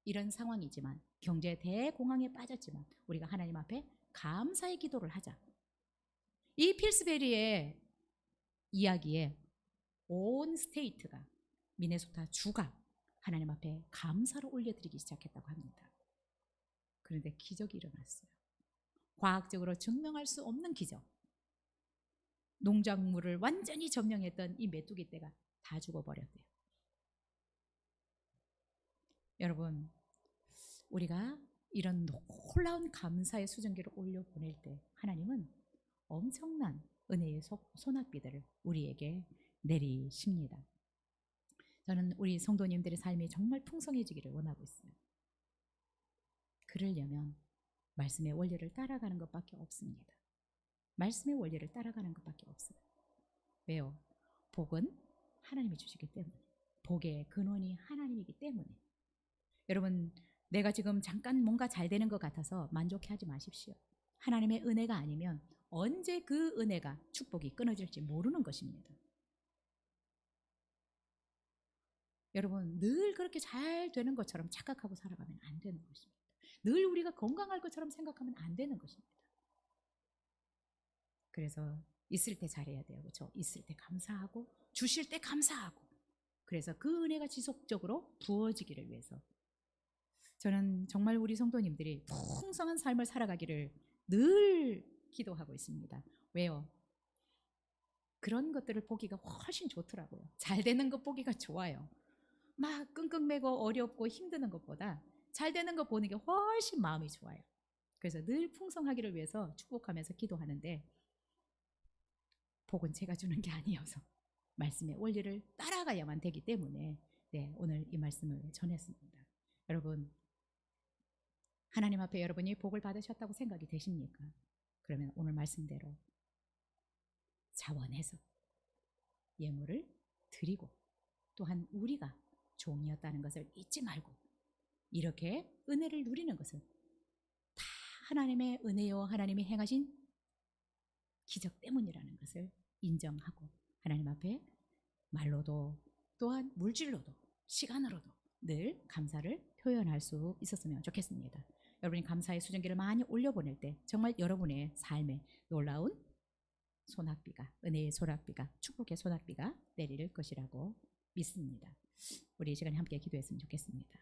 이런 상황이지만 경제 대공황에 빠졌지만 우리가 하나님 앞에 감사의 기도를 하자. 이 필스베리의 이야기에 온 스테이트가, 미네소타 주가 하나님 앞에 감사로 올려드리기 시작했다고 합니다. 그런데 기적이 일어났어요. 과학적으로 증명할 수 없는 기적. 농작물을 완전히 점령했던 이 메뚜기 떼가 다 죽어버렸대요. 여러분, 우리가 이런 놀라운 감사의 수증기를 올려보낼 때 하나님은 엄청난 은혜의 소낙비들을 우리에게 내리십니다. 저는 우리 성도님들의 삶이 정말 풍성해지기를 원하고 있어요. 그러려면 말씀의 원리를 따라가는 것밖에 없습니다. 말씀의 원리를 따라가는 것밖에 없어요. 왜요? 복은 하나님이 주시기 때문에, 복의 근원이 하나님이기 때문에. 여러분, 내가 지금 잠깐 뭔가 잘 되는 것 같아서 만족해하지 마십시오. 하나님의 은혜가 아니면 언제 그 은혜가, 축복이 끊어질지 모르는 것입니다. 여러분, 늘 그렇게 잘 되는 것처럼 착각하고 살아가면 안 되는 것입니다. 늘 우리가 건강할 것처럼 생각하면 안 되는 것입니다. 그래서 있을 때 잘해야 돼요. 그렇죠? 있을 때 감사하고, 주실 때 감사하고. 그래서 그 은혜가 지속적으로 부어지기를 위해서 저는 정말 우리 성도님들이 풍성한 삶을 살아가기를 늘 기도하고 있습니다. 왜요? 그런 것들을 보기가 훨씬 좋더라고요. 잘 되는 것 보기가 좋아요. 막 끙끙매고 어렵고 힘드는 것보다 잘 되는 거 보는 게 훨씬 마음이 좋아요. 그래서 늘 풍성하기를 위해서 축복하면서 기도하는데, 복은 제가 주는 게 아니어서 말씀의 원리를 따라가야만 되기 때문에 오늘 이 말씀을 전했습니다. 여러분, 하나님 앞에 여러분이 복을 받으셨다고 생각이 되십니까? 그러면 오늘 말씀대로 자원해서 예물을 드리고, 또한 우리가 종이었다는 것을 잊지 말고 이렇게 은혜를 누리는 것은 다 하나님의 은혜요, 하나님이 행하신 기적 때문이라는 것을 인정하고 하나님 앞에 말로도 또한 물질로도 시간으로도 늘 감사를 표현할 수 있었으면 좋겠습니다. 여러분이 감사의 수증기를 많이 올려보낼 때 정말 여러분의 삶에 놀라운 소낙비가, 은혜의 소낙비가, 축복의 소낙비가 내릴 것이라고 믿습니다. 우리 이 시간에 함께 기도했으면 좋겠습니다.